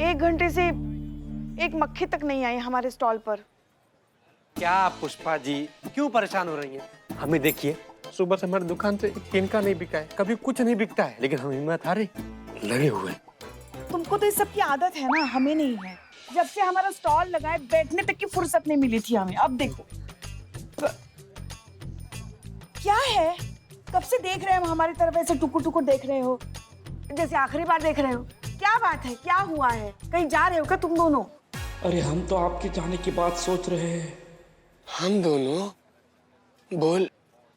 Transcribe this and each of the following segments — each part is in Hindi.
1 घंटे से एक मक्खी तक नहीं आई हमारे स्टॉल पर। क्या पुष्पा जी क्यों परेशान हो रही हैं? हमें देखिए, सुबह से हमारी दुकान से एक तिनका नहीं बिका है, कभी कुछ नहीं बिकता है, लेकिन हम हिम्मत हारे लगे हुए हैं। तुमको तो इस सब की आदत है ना, हमें नहीं है। जब से हमारा स्टॉल लगा है बैठने तक की फुर्सत नहीं मिली थी हमें। अब देखो क्या है, कब से देख रहे हैं हम हमारी तरफ, ऐसे टुकुर टुकुर देख रहे हो जैसे आखिरी बार देख रहे हो। क्या बात है, क्या हुआ है, कहीं जा रहे हो क्या तुम दोनों? अरे हम तो आपके जाने की बात सोच रहे हैं। हम दोनों? बोल।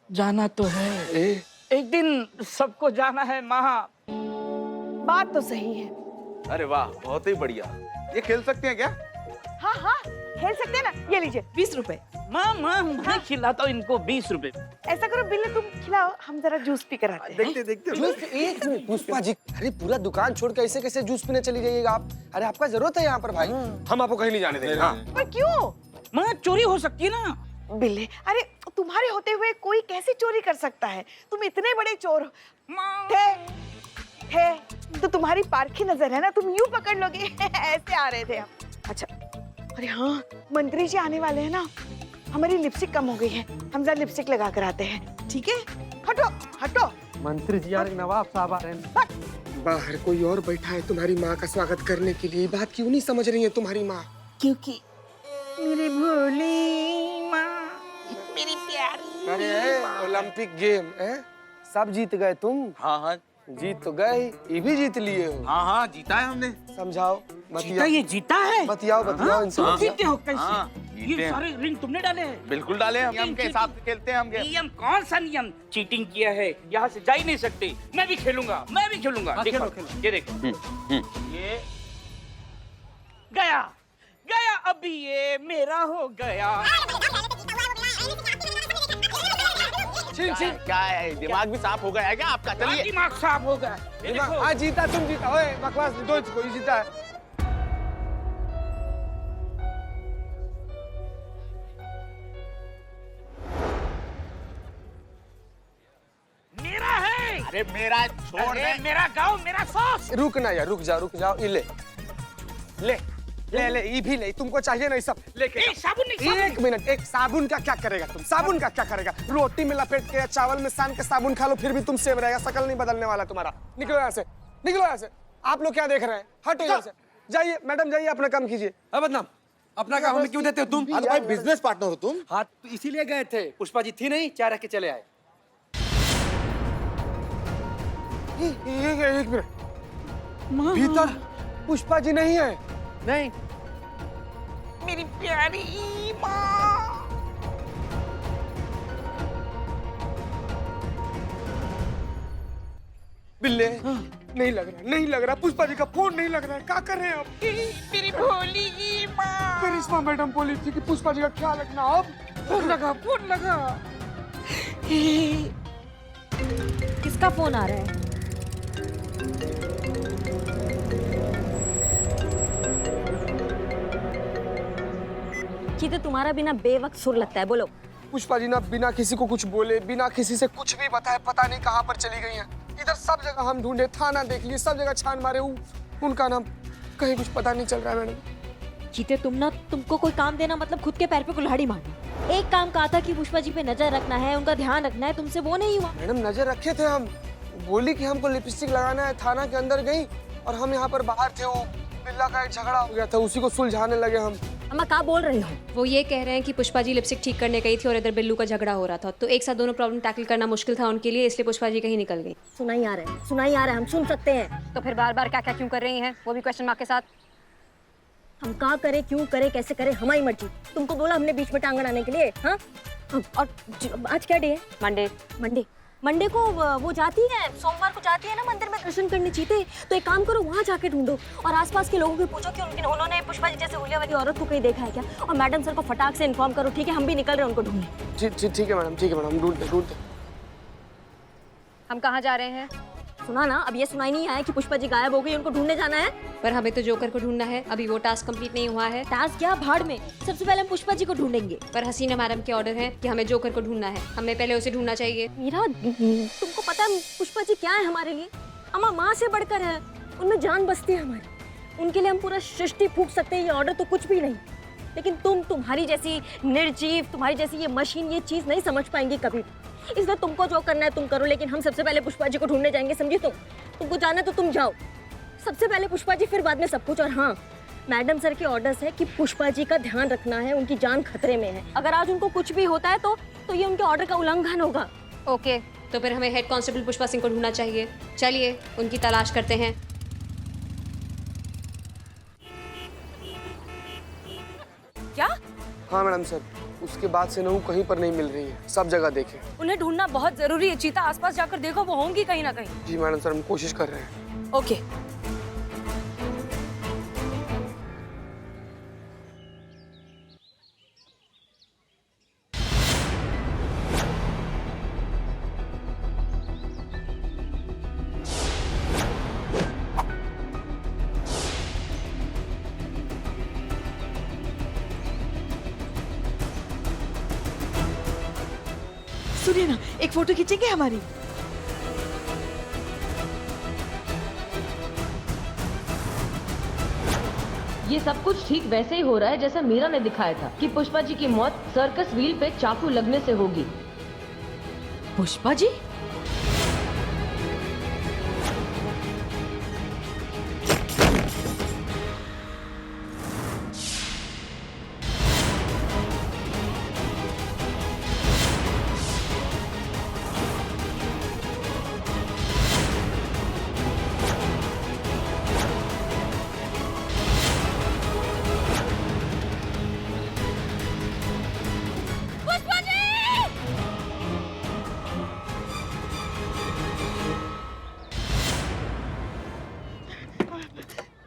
जाना तो है, एक दिन सबको जाना है माँ। बात तो सही है। अरे वाह, बहुत ही बढ़िया। ये खेल सकते हैं क्या? हाँ हाँ खेल सकते हैं ना। ये लीजिए 20 रुपए। माँ मैं खिलाता हूँ इनको 20 रुपए। ऐसा करो बिल्ले तुम खिलाओ, हम जरा जूस पी कर आते हैं। देखते देखते। जूस? एक मिनट पुष्पा जी, अरे पूरा दुकान छोड़ के ऐसे कैसे जूस पीने चली जाइएगा आप? अरे आपका जरूरत है यहाँ पर भाई, हम आपको कहीं नहीं जाने देंगे। हाँ। पर क्यों? माँ चोरी हो सकती है ना। बिल्ले, अरे तुम्हारे होते हुए कोई कैसे चोरी कर सकता है? तुम इतने बड़े चोर हो। थे तो तुम्हारी पारखी नजर है ना, तुम यूं पकड़ लोगे। ऐसे आ रहे थे हम। अच्छा, अरे हाँ मंत्री जी आने वाले हैं ना, हमारी लिपस्टिक कम हो गई है, हम जरा लिपस्टिक लगा कर आते हैं। ठीक है, हटो हटो। मंत्री जी यार, नवाब साहब आ रहे हैं। बाहर कोई और बैठा है तुम्हारी माँ का स्वागत करने के लिए, बात क्यों नहीं समझ रही है तुम्हारी माँ? क्योंकि मेरी भोली माँ, मेरी प्यारी। अरे ओलंपिक गेम है, सब जीत गए तुम। हाँ हाँ जीत तो गए, ये भी जीत लिए हो। हाँ हाँ, जीता है हमने। समझाओ, जीता, ये जीता है। बतियाओ बतियाओ इनसे। तुम जीते हो कैसे? हाँ, जीते ये हैं। सारे रिंग तुमने डाले हैं। बिल्कुल डाले हैं, नियम के हिसाब से खेलते हैं हम। नियम कौन सा नियम? चीटिंग किया है, यहाँ से जा ही नहीं सकते। मैं भी खेलूंगा, मैं भी खेलूंगा। हाँ, देखो, खेलो, ये देखो, ये गया गया, अभी ये मेरा हो गया। क्या है, दिमाग भी साफ हो गया है क्या आपका? चलिए। दिमाग साफ हो गया। ये देखो, हाँ जीता, तुम जीता। ओए बकवास दो, कोई जीता है। मेरा है। अरे मेरा छोड़ अरे दे। मेरा गाँव, मेरा सॉस। रुक ना यार, रुक जाओ। ये ले ले ले ले, ये भी ले, तुमको चाहिए ना ये सब लेके ए, साबुन नहीं, साबुन। एक मिनट, एक साबुन का क्या करेगा तुम? साबुन का क्या करेगा? रोटी में लपेट के या चावल में सान के साबुन खा लो, फिर भी तुम सेव रहेगा, शकल नहीं बदलने वाला तुम्हारा। निकलो यहाँ से, निकलो यहाँ से। आप लोग क्या देख रहे हैं? हटो यहाँ से, जाइए मैडम, जाइए अपना काम कीजिए। अब बदनाम, अपना काम हमें क्यों देते हो तुम? हाँ तो भाई बिजनेस पार्टनर हो तुम। हाँ तो इसीलिए गए थे, पुष्पा जी थी नहीं, चाय रख के चले आए। एक मिनट, भीतर पुष्पा जी नहीं है। नहीं, मेरी प्यारी माँ। बिल्ले, नहीं लग रहा पुष्पा जी का फोन नहीं लग रहा है। क्या कर रहे हैं आप? मेरी भोली माँ। करिश्मा मैडम बोली थी कि पुष्पा जी का ख्याल रखना। अब फोन लगा। किसका फोन आ रहा है? तो तुम्हारा बिना बेवक्त सुर लगता है, बोलो। पुष्पा जी ना बिना किसी को कुछ बोले, बिना किसी से कुछ भी बताए, पता नहीं कहाँ पर चली गई हैं। इधर सब जगह हम ढूंढे, थाना देख लिए, सब जगह छान मारे, उनका नाम कहीं कुछ पता नहीं चल रहा है मैडम। चीते तुमको कोई काम देना मतलब खुद के पैर पे कुल्हाड़ी मारना। एक काम कहा था कि पुष्पा जी पे नजर रखना है, उनका ध्यान रखना है, तुमसे वो नहीं हुआ। मैडम नजर रखे थे हम, बोली कि हमको लिपस्टिक लगाना है। थाना के अंदर गई और हम यहाँ पर बाहर थे, वो बिल्ला का एक झगड़ा हो गया था, उसी को सुलझाने लगे हम। अम्मा क्या बोल रही हो? वो ये कह रहे हैं कि पुष्पा जी लिपस्टिक ठीक करने गई थी और इधर बिल्लू का झगड़ा हो रहा था, तो एक साथ दोनों प्रॉब्लम टैकल करना मुश्किल था उनके लिए, इसलिए पुष्पा जी कहीं निकल गई। सुनाई आ रहा है, हम सुन सकते हैं। तो फिर बार बार क्या क्या क्यों कर रही हैं, वो भी क्वेश्चन मार्क के साथ। हम क्या करें, क्यों करें, कैसे करें, हमारी मर्जी। तुमको बोला हमने बीच में टांग अड़ाने के लिए? हाँ, और आज क्या डे है? मंडे को वो जाती है, सोमवार को जाती है ना मंदिर में दर्शन करने चीते। तो एक काम करो, वहाँ जाके ढूंढो और आसपास के लोगों को पूछो कि उन्होंने पुष्पा जी जैसे हुलिया वाली औरत को कहीं देखा है क्या, और मैडम सर को फटाक से इन्फॉर्म करो। ठीक है, हम भी निकल रहे हैं उनको ढूंढने। ठीक है मैडम, ढूंढते। हम कहाँ जा रहे हैं? सुना ना, अब ये सुनाई नहीं आया कि पुष्पा जी गायब हो गई, उनको ढूंढने जाना है। पर हमें तो जोकर को ढूंढना है, अभी वो टास्क कंप्लीट नहीं हुआ है। टास्क क्या, भाड़ में। सबसे पहले हम पुष्पा जी को ढूंढेंगे। पर हसीना मैडम के ऑर्डर है कि हमें जोकर को ढूंढना है, हमें पहले उसे ढूंढना चाहिए। मीरा, तुमको पता है पुष्पा जी क्या है हमारे लिए? अम्मा माँ से बढ़कर है, उनमें जान बसती है हमारी। उनके लिए हम पूरा सृष्टि फूंक सकते हैं, ये ऑर्डर तो कुछ भी नहीं। लेकिन तुम्हारी जैसी निर्जीव, तुम्हारी जैसी ये मशीन ये चीज नहीं समझ पाएंगी कभी। इसलिए तुमको जो करना है तुम करो, लेकिन हम सबसे पहले पुष्पा जी को ढूंढने जाएंगे, समझी? तुमको जाना है तो तुम जाओ, सबसे पहले पुष्पा जी, फिर बाद में सब कुछ। और हाँ, मैडम सर के ऑर्डर्स है कि पुष्पा जी का ध्यान रखना है, उनकी जान खतरे में है। अगर आज उनको कुछ भी होता है तो ये उनके ऑर्डर का उल्लंघन होगा। ओके, तो फिर हमें हेड कांस्टेबल पुष्पा सिंह को ढूंढना चाहिए। चलिए उनकी तलाश करते हैं। क्या? हाँ मैडम सर, उसके बाद से नहू कहीं पर नहीं मिल रही है, सब जगह देखे। उन्हें ढूंढना बहुत जरूरी है। चीता आसपास जाकर देखो, वो होंगी कहीं ना कहीं। जी मैडम सर, हम कोशिश कर रहे हैं। ओके। सुनिए ना, एक फोटो खींचेंगे हमारी? ये सब कुछ ठीक वैसे ही हो रहा है जैसा मीरा ने दिखाया था कि पुष्पा जी की मौत सर्कस व्हील पे चाकू लगने से होगी। पुष्पा जी?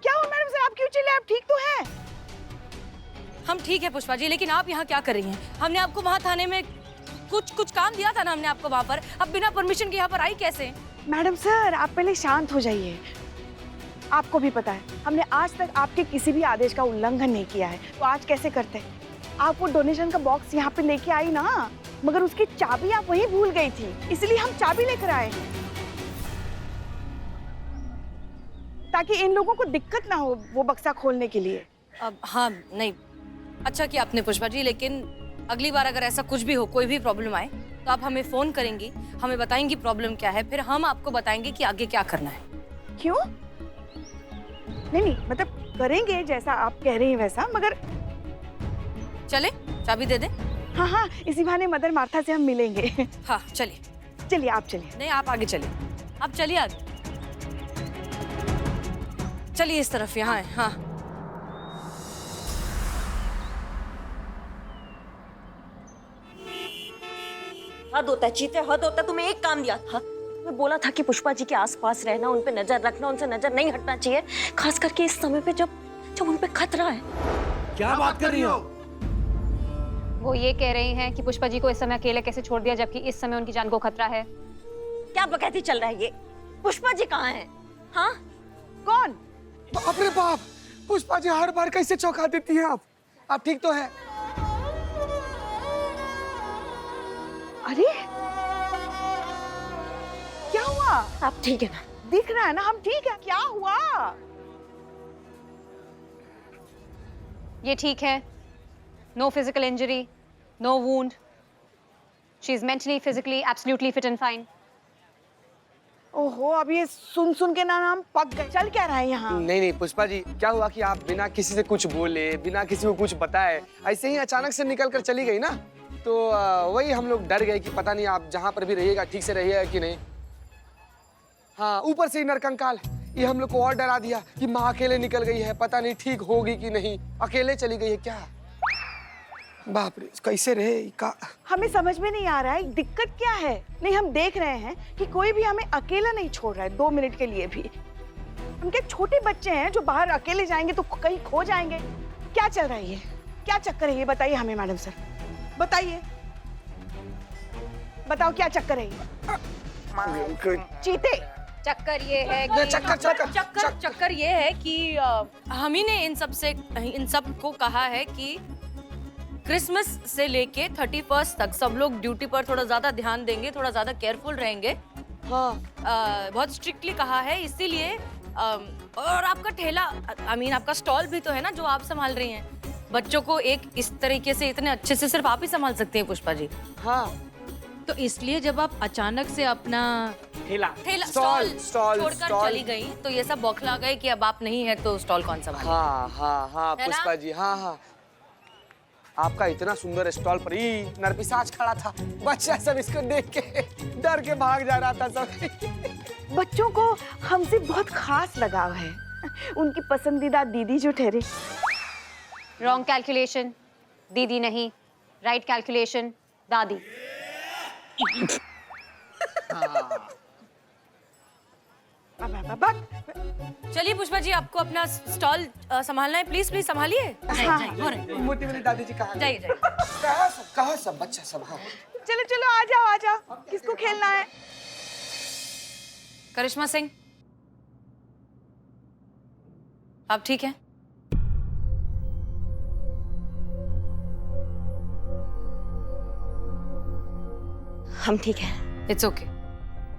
क्या हुआ मैडम सर, आप क्यों चिल्लाए? आप ठीक तो हैं? हम ठीक है पुष्पा जी, लेकिन आप यहाँ क्या कर रही हैं? हमने आपको वहाँ थाने में कुछ काम दिया था ना हमने आपको वहाँ पर। अब बिना परमिशन के यहाँ पर आई कैसे? मैडम सर, आप पहले शांत हो जाइए। आपको भी पता है, हमने आज तक आपके किसी भी आदेश का उल्लंघन नहीं किया है, तो आज कैसे करते? आप वो डोनेशन का बॉक्स यहाँ पे लेके आई ना, मगर उसकी चाबी आप वहीं भूल गई थी, इसलिए हम चाबी लेकर आए हैं, ताकि इन लोगों को दिक्कत ना हो वो बक्सा खोलने के लिए। अब हाँ, नहीं, अच्छा किया आपने पुष्पा जी, लेकिन अगली बार अगर ऐसा कुछ भी हो, कोई भी प्रॉब्लम आए, तो आप हमें फोन करेंगी, हमें बताएंगी प्रॉब्लम क्या है, फिर हम आपको बताएंगे कि आगे क्या करना है। क्यों? नहीं, मतलब करेंगे जैसा आप कह रही हैं वैसा, मगर चले चाबी दे दें? हाँ हाँ, इसी बहाने मदर मार्था से हम मिलेंगे। हाँ चलिए। चलिए आप चलिए। नहीं, आप आगे चलिए, आप चलिए आगे, चलिए इस तरफ, यहाँ है। हाँ हद होता है चीते, हद होता है। तुम्हें एक काम दिया था, मैं बोला था कि पुष्पा जी के आसपास रहना, उन पे नजर रखना, उनसे नजर नहीं हटना चाहिए, खास करके इस समय पे जब उन पे खतरा है। क्या बात कर रही हो? वो ये कह रही हैं कि पुष्पा जी को इस समय अकेले कैसे छोड़ दिया, जबकि इस समय उनकी जान को खतरा है। क्या बकैती चल रहा है ये? पुष्पा जी कहाँ हैं? हाँ, कौन? बाप रे बाप, पुष्पा जी हर बार कैसे चौंका देती हैं आप ठीक तो है? अरे क्या हुआ? आप ठीक है ना? दिख रहा है ना हम ठीक है। क्या हुआ? ये ठीक है, no physical injury, no wound, she is mentally physically absolutely fit and fine. ओहो, अब ये सुन के ना हम पक गए। चल क्या रहा है यहाँ? नहीं पुष्पा जी, क्या हुआ कि आप बिना किसी से कुछ बोले, बिना किसी को कुछ बताए ऐसे ही अचानक से निकल कर चली गई ना, तो वही हम लोग डर गए कि पता नहीं आप जहाँ पर भी रहिएगा ठीक से रहिएगा कि नहीं। हाँ, ऊपर से ही नरकंकाल ये हम लोग को और डरा दिया कि माँ अकेले निकल गई है, पता नहीं ठीक होगी कि नहीं, अकेले चली गई है क्या। बाप रे, कैसे रहे का? हमें समझ में नहीं आ रहा है दिक्कत क्या है। नहीं, हम देख रहे हैं कि कोई भी हमें अकेला नहीं छोड़ रहा है 2 मिनट के लिए भी। हम क्या छोटे बच्चे हैं जो बाहर अकेले जाएंगे तो कहीं खो जाएंगे? क्या चल रहा है ये? क्या चक्कर है ये? बताइए हमें मैडम सर, बताइए, बताओ क्या चक्कर है ये? चीते, चक्कर ये है कि चक्कर ये है कि हम ही ने इन सब को कहा है कि क्रिसमस से लेके 31 तक सब लोग ड्यूटी पर थोड़ा ज्यादा ध्यान देंगे, थोड़ा ज्यादा केयरफुल रहेंगे। हाँ, बहुत स्ट्रिक्टली कहा है, इसीलिए और आपका ठेला, आई मीन आपका स्टॉल भी तो है ना जो आप संभाल रही हैं। बच्चों को एक इस तरीके से इतने अच्छे से सिर्फ आप ही संभाल सकती हैं पुष्पा जी। हाँ तो इसलिए जब आप अचानक से अपना ठेला स्टॉल स्टॉल छोड़कर स्टॉल। चली गई तो ये सब बौखला गए कि अब आप नहीं है तो स्टॉल कौन संभाले। हाँ हाँ हाँ है ना? पुष्पा जी, हाँ हाँ, आपका इतना सुंदर स्टॉल पर ही नरपिशाच खड़ा था। बच्चा सब इसको देख के डर के भाग जा रहा था सब। बच्चों को हमसे बहुत खास लगाव है, उनकी पसंदीदा दीदी जो ठहरे। रॉन्ग कैलकुलेशन, दीदी नहीं, राइट कैलकुलेशन, दादी। चलिए पुष्पा जी, आपको अपना स्टॉल संभालना है, प्लीज प्लीज संभालिए। मोटी मेरी दादी जी कहाँ जाइए जाइए। कहाँ सब बच्चा सब? हाँ चलो चलो आ जाओ आ जाओ, किसको खेलना है? करिश्मा सिंह, आप ठीक हैं? हम ठीक हैं। It's okay.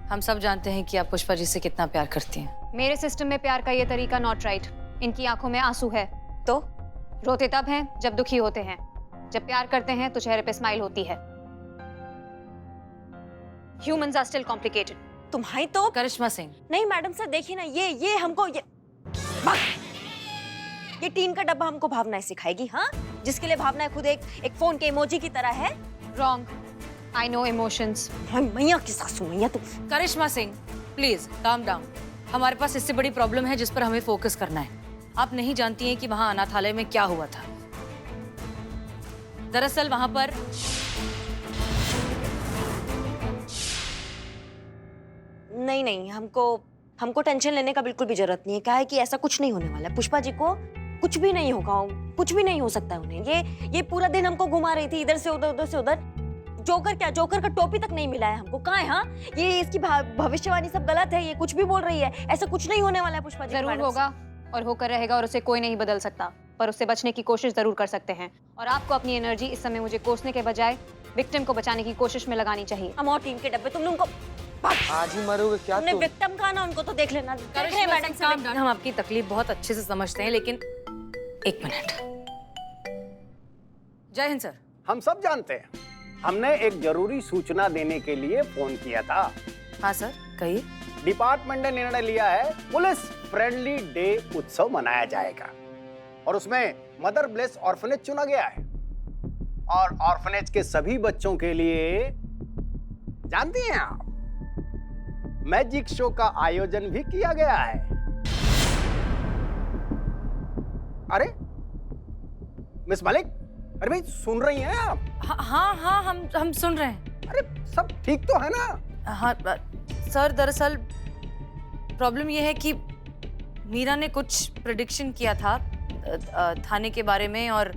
हम सब जानते हैं कि आप पुष्पा जी से कितना प्यार करती हैं। मेरे सिस्टम में प्यार का ये तरीका नॉट राइट। इनकी आंखों में आंसू है तो रोते तब हैं जब दुखी होते हैं, जब प्यार करते हैं तो चेहरे पे स्माइल होती है। Humans are still complicated. तुम्हारी तो करिश्मा सिंह, नहीं मैडम सर, देखिए ना, ये हमको ये टीन का डब्बा हमको भावनाएं सिखाएगी। हाँ, जिसके लिए भावनाएं खुद एक फोन के इमोजी की तरह है। Wrong. I know emotions. मैया की सासू मैया तुम। करिश्मा सिंह प्लीज काम डाउन। हमारे पास इससे बड़ी प्रॉब्लम है जिस पर हमें फोकस करना है। आप नहीं जानती हैं कि वहां अनाथालय में क्या हुआ था। दरअसल वहां पर नहीं, हमको टेंशन लेने का बिल्कुल भी जरूरत नहीं है। क्या है कि ऐसा कुछ नहीं होने वाला है। पुष्पा जी को कुछ भी नहीं होगा, कुछ भी नहीं हो सकता है उन्हें। ये पूरा दिन हमको घुमा रही थी इधर से उधर से उधर। जोकर का टोपी तक नहीं मिला है हमको। कहाँ है? हाँ, ये इसकी भविष्यवाणी सब गलत है, ये कुछ भी बोल रही है। ऐसा कुछ नहीं होने वाला है पुष्पा जी। जरूर होगा और होकर रहेगा और उसे कोई नहीं बदल सकता, पर उससे बचने की कोशिश जरूर कर सकते हैं। और आपको अपनी एनर्जी इस समय मुझे कोसने के बजाय विक्टिम को बचाने की कोशिश में लगानी चाहिए। हम और टीम के डब्बे, तुमने उनको आज ही मरोगे क्या तुमने तुम? विक्टिम कहा ना, उनको तो देख लेना। मैडम काम डाउन। हम आपकी तकलीफ बहुत अच्छे से समझते हैं, लेकिन एक मिनट। जय हिंद सर। हम सब जानते हैं, हमने एक जरूरी सूचना देने के लिए फोन किया था। हाँ सर, कहिए। डिपार्टमेंट ने निर्णय लिया है पुलिस फ्रेंडली डे उत्सव मनाया जाएगा और उसमें मदर ब्लेस ऑर्फनेज चुना गया है। और ऑर्फनेज के सभी बच्चों के लिए जानती हैं आप, मैजिक शो का आयोजन भी किया गया है। अरे मिस मलिक, अरे भाई सुन रही हैं आप? हाँ, हम सुन रहे हैं। अरे सब ठीक तो है ना? हाँ सर, दरअसल प्रॉब्लम यह है कि मीरा ने कुछ प्रेडिक्शन किया था थाने के बारे में, और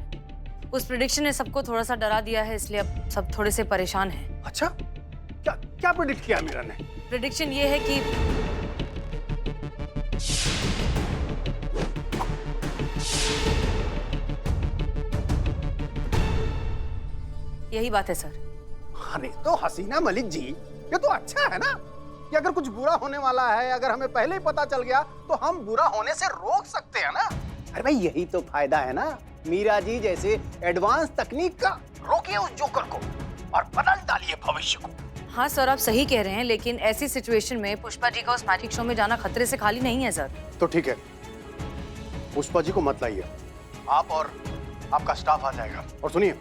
उस प्रेडिक्शन ने सबको थोड़ा सा डरा दिया है, इसलिए अब सब थोड़े से परेशान हैं। अच्छा, क्या प्रेडिक्ट किया मीरा ने? प्रेडिक्शन ये है कि यही बात है सर। अरे तो हसीना मलिक जी, ये तो अच्छा है ना कि अगर कुछ बुरा होने वाला है, अगर हमें पहले ही पता चल गया तो हम बुरा होने से रोक सकते हैं ना। अरे भाई यही तो फायदा है ना मीरा जी जैसे एडवांस तकनीक का। रोकिए उस जोकर को और बदल डालिए भविष्य को। हाँ सर, आप सही कह रहे हैं, लेकिन ऐसी सिचुएशन में पुष्पा जी का उस मैजिक शो में जाना खतरे से खाली नहीं है सर। तो ठीक है, पुष्पा जी को मत लाइए, आप और आपका स्टाफ आ जाएगा। और सुनिए,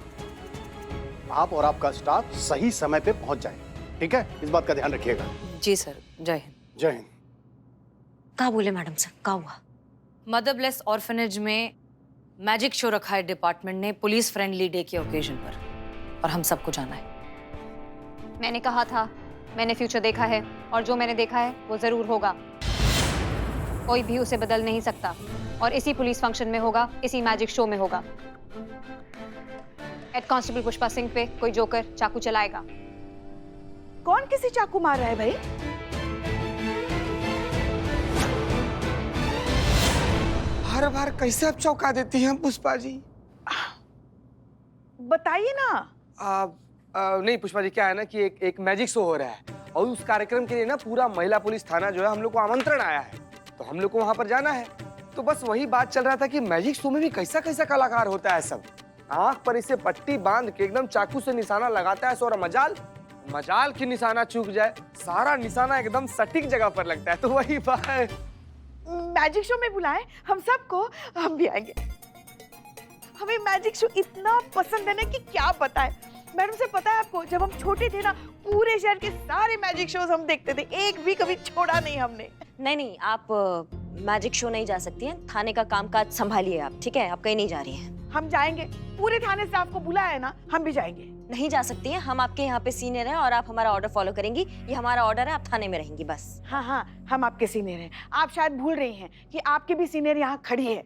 आप और आपका स्टाफ सही समय पे पहुंच जाए, ठीक है? इस बात का ध्यान रखिएगा। जी सर, जय हिंद। जय हिंद। क्या बोले मैडम सर, क्या हुआ? मदर ब्लेस ऑर्फनेज में मैजिक शो रखा है डिपार्टमेंट ने पुलिस फ्रेंडली डे के ओकेजन पर, और हम सबको जाना है। मैंने कहा था, मैंने फ्यूचर देखा है और जो मैंने देखा है वो जरूर होगा। कोई भी उसे बदल नहीं सकता, और इसी पुलिस फंक्शन में होगा, इसी मैजिक शो में होगा। हेड कांस्टेबल पुष्पा सिंह पे कोई जोकर चाकू चलाएगा। कौन किसी चाकू मार रहा है भाई? हर बार कैसे आप चौंका देती हैं पुष्पा जी? बताइए ना। नहीं पुष्पा जी, क्या है ना कि एक मैजिक शो हो रहा है और उस कार्यक्रम के लिए ना पूरा महिला पुलिस थाना जो है हम लोग को आमंत्रण आया है। तो हम लोग को वहां पर जाना है। तो बस वही बात चल रहा था कि मैजिक शो में भी कैसा कैसा कलाकार होता है सब। आंख पर इसे पट्टी बांध के एकदम चाकू से निशाना लगाता है और मजाल की निशाना चूक जाए, सारा निशाना एकदम सटीक जगह पर लगता है। तो वही बात, मैजिक शो में बुलाएं हम सबको, हम भी आएंगे। हमें मैजिक शो इतना पसंद है ना कि क्या बताएं। मैडम से पता है आपको, जब हम छोटे थे ना, पूरे शहर के सारे मैजिक शोज हम देखते थे, एक भी कभी छोड़ा नहीं हमने। नहीं, आप मैजिक शो नहीं जा सकती हैं। थाने का कामकाज संभालिए आप, ठीक है? आप कहीं नहीं जा रही हैं। हम जाएंगे, पूरे थाने स्टाफ को बुलाया है ना, हम भी जाएंगे। नहीं जा सकती हैं, हम आपके यहाँ पे सीनियर हैं और आप हमारा ऑर्डर फॉलो करेंगी। ये हमारा ऑर्डर है, आप थाने में रहेंगी बस। हाँ हाँ, हम आपके सीनियर हैं। आप शायद भूल रही हैं कि आपके भी सीनियर यहाँ खड़ी है।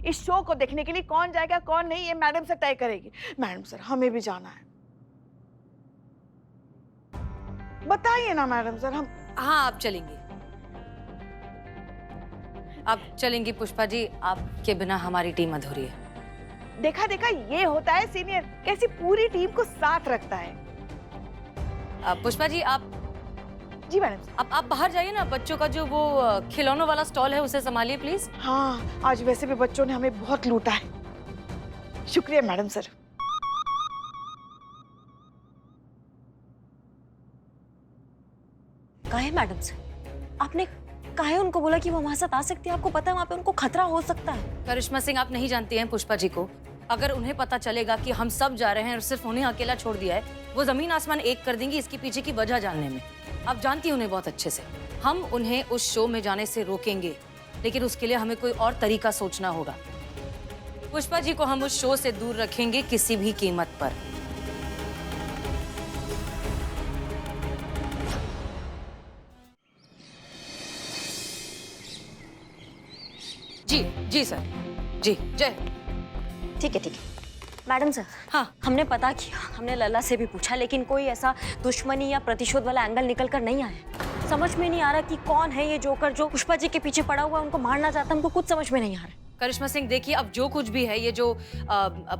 इस शो को देखने के लिए कौन जाएगा कौन नहीं, ये मैडम से तय करेगी। मैडम सर, हमें भी जाना है। बताइए ना मैडम सर। हम हाँ, आप चलेंगी, आप चलेंगी पुष्पा जी। आपके बिना हमारी टीम अधूरी है। देखा देखा, ये होता है सीनियर, कैसी पूरी टीम को साथ रखता है। पुष्पा जी, आप जी मैडम। आप बाहर जाइए ना, बच्चों का जो वो खिलौनों वाला स्टॉल है उसे संभालिए प्लीज। हाँ, आज वैसे भी बच्चों ने हमें बहुत लूटा है। शुक्रिया मैडम सर। काहे मैडम से आपने काहे उनको बोला कि वो हमारे साथ आ सकती है? आपको पता है वहाँ पे उनको खतरा हो सकता है। करिश्मा सिंह, आप नहीं जानती हैं पुष्पा जी को। अगर उन्हें पता चलेगा कि हम सब जा रहे हैं और सिर्फ उन्हें अकेला छोड़ दिया है, वो जमीन आसमान एक कर देंगी इसके पीछे की वजह जानने में। आप जानती हैं उन्हें बहुत अच्छे से। हम उन्हें उस शो में जाने से रोकेंगे, लेकिन उसके लिए हमें कोई और तरीका सोचना होगा। पुष्पा जी को हम उस शो से दूर रखेंगे किसी भी कीमत पर। जी जी सर, जी जय। ठीक है मैडम सर। हाँ, हमने पता किया, हमने लला से भी पूछा, लेकिन कोई ऐसा दुश्मनी या प्रतिशोध वाला एंगल निकल कर नहीं आया। समझ में नहीं आ रहा कि कौन है ये जोकर जो पुष्पा जी के पीछे पड़ा हुआ, उनको मारना चाहता। हमको कुछ समझ में नहीं आ रहा। करिश्मा सिंह, देखिए, अब जो कुछ भी है, ये जो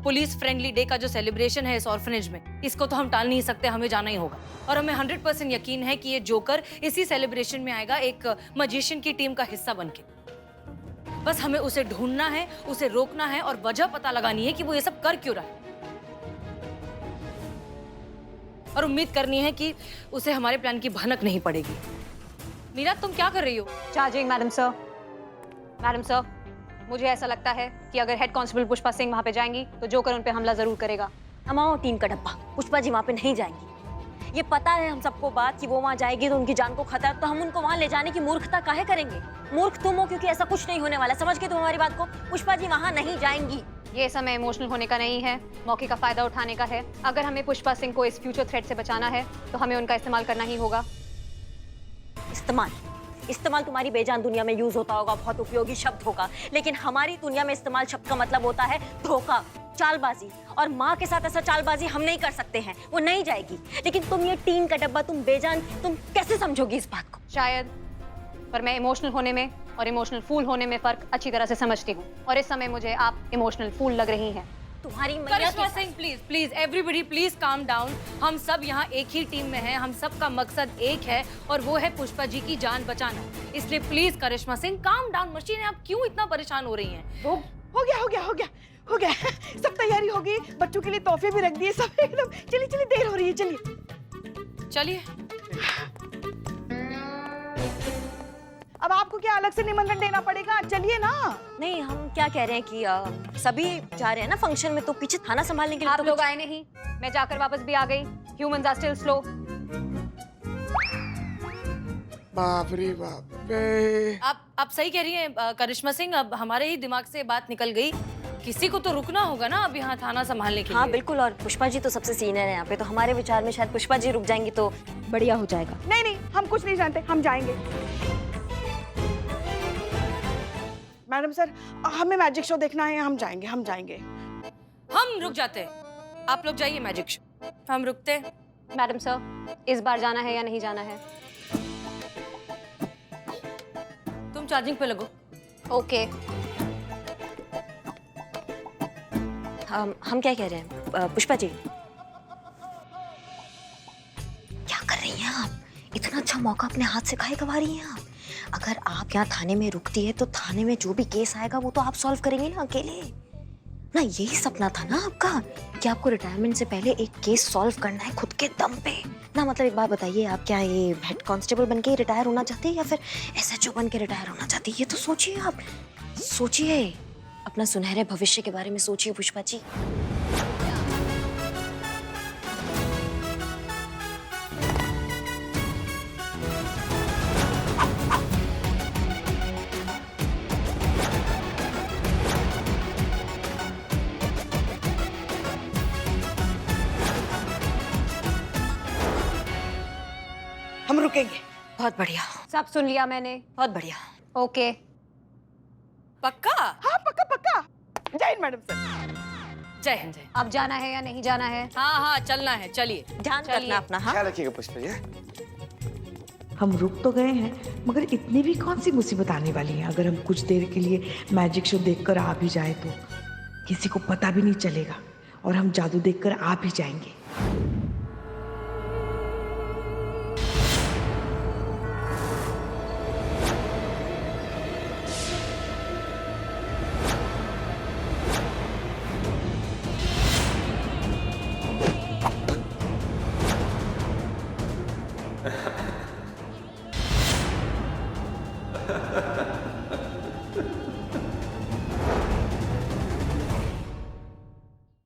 पुलिस फ्रेंडली डे का जो सेलिब्रेशन है इस ऑर्फनेज में, इसको तो हम टाल नहीं सकते, हमें जाना ही होगा। और हमें 100% यकीन है कि ये जोकर इसी सेलिब्रेशन में आएगा, एक मजिशियन की टीम का हिस्सा बनके। बस हमें उसे ढूंढना है, उसे रोकना है और वजह पता लगानी है कि वो ये सब कर क्यों रहा है। और उम्मीद करनी है कि उसे हमारे प्लान की भनक नहीं पड़ेगी। मीरा, तुम क्या कर रही हो? Charging madam sir. Madam sir, मुझे ऐसा लगता है कि अगर हेड कांस्टेबल पुष्पा सिंह वहां पे जाएंगी तो जोकर उन पे हमला जरूर करेगा। अमाओ टीम का डब्बा, पुष्पा जी वहाँ पे नहीं जाएंगी। ये पता है हम सबको बात कि वो वहाँ जाएगी तो उनकी जान को खतरा, तो हम उनको वहाँ ले जाने की मूर्खता काहे करेंगे? मूर्ख तुम हो, क्योंकि ऐसा कुछ नहीं होने वाला। समझ गए तुम हमारी बात को? पुष्पा जी वहाँ नहीं जाएंगी। ये समय इमोशनल होने का नहीं है, मौके का फायदा उठाने का है। अगर हमें पुष्पा सिंह को इस फ्यूचर थ्रेट से बचाना है तो हमें उनका इस्तेमाल करना ही होगा। इस्तेमाल तुम्हारी बेजान दुनिया में यूज होता होगा, बहुत उपयोगी शब्द होगा, लेकिन हमारी दुनिया में इस्तेमाल शब्द का मतलब होता है धोखा, चालबाजी। और माँ के साथ ऐसा चालबाजी हम नहीं कर सकते हैं, वो नहीं जाएगी। लेकिन तुम ये टीन का डब्बा, तुम बेजान, तुम कैसे समझोगी इस बात को? शायद, पर मैं इमोशनल होने में और इमोशनल फूल होने में फर्क अच्छी तरह से समझती हूँ, और इस समय मुझे आप इमोशनल फूल लग रही हैं। तुम्हारी मैया Karishma Singh, please everybody please calm down. हम सब यहाँ एक ही टीम में हैं, हम सब का मकसद एक है और वो है पुष्पा जी की जान बचाना। इसलिए please Karishma Singh, calm down. Machine, आप क्यों इतना परेशान हो रही हैं? हो गया। सब तैयारी हो गई, बच्चों के लिए तोहफे भी रख दिए सब एकदम। चलिए देर हो रही है, चलिए। अब आपको क्या अलग से निमंत्रण देना पड़ेगा? चलिए ना। नहीं, हम क्या कह रहे हैं कि सभी जा रहे हैं ना फंक्शन में, तो पीछे थाना संभालने के लिए आप तो लोग आए नहीं, मैं जाकर वापस भी आ गई। Humans are still slow. बाप रे बाप रे। आप सही कह रही हैं करिश्मा सिंह, अब हमारे ही दिमाग से बात निकल गई। किसी को तो रुकना होगा ना अब यहाँ थाना संभालने के लिए। हाँ बिल्कुल, और पुष्पा जी तो सबसे सीनियर है यहाँ पे, तो हमारे विचार में शायद पुष्पा जी रुक जाएंगी तो बढ़िया हो जाएगा। नहीं, हम कुछ नहीं जानते, हम जाएंगे। मैडम सर, हमें मैजिक शो देखना है, हम जाएंगे। हम रुक जाते हैं, आप लोग जाइए मैजिक शो, हम रुकते हैं। मैडम सर, इस बार जाना है या नहीं जाना है? तुम चार्जिंग पे लगो। ओके। हम क्या कह रहे हैं पुष्पा जी? क्या कर रही हैं आप? इतना अच्छा मौका अपने हाथ से काहे गंवा रही हैं आप? अगर आप यहाँ थाने में रुकती है तो थाने में जो भी केस आएगा वो तो आप सॉल्व करेंगे ना अकेले। ना यही सपना था ना आपका कि आपको रिटायरमेंट से पहले एक केस सॉल्व करना है खुद के दम पे ना। मतलब एक बात बताइए, आप क्या ये हेड कांस्टेबल बन के रिटायर होना चाहते हैं या फिर SHO बन के रिटायर होना चाहते हैं? ये तो सोचिए, आप सोचिए, अपना सुनहरे भविष्य के बारे में सोचिए पुष्पा जी। हम रुकेंगे। बहुत बढ़िया, सब सुन लिया मैंने। बहुत बढ़िया। ओके, पक्का? हाँ पक्का पक्का। जय हिंद मैडम सर। जय हिंद। जय। अब जाना है या नहीं जाना है? हाँ हाँ चलना है, चलिए। ध्यान रखना अपना। हाँ ख्याल रखिएगा पुष्पा जी। हम रुक तो गए हैं मगर इतनी भी कौन सी मुसीबत आने वाली है। अगर हम कुछ देर के लिए मैजिक शो देखकर आ भी जाए तो किसी को पता भी नहीं चलेगा और हम जादू देखकर आ भी जाएंगे।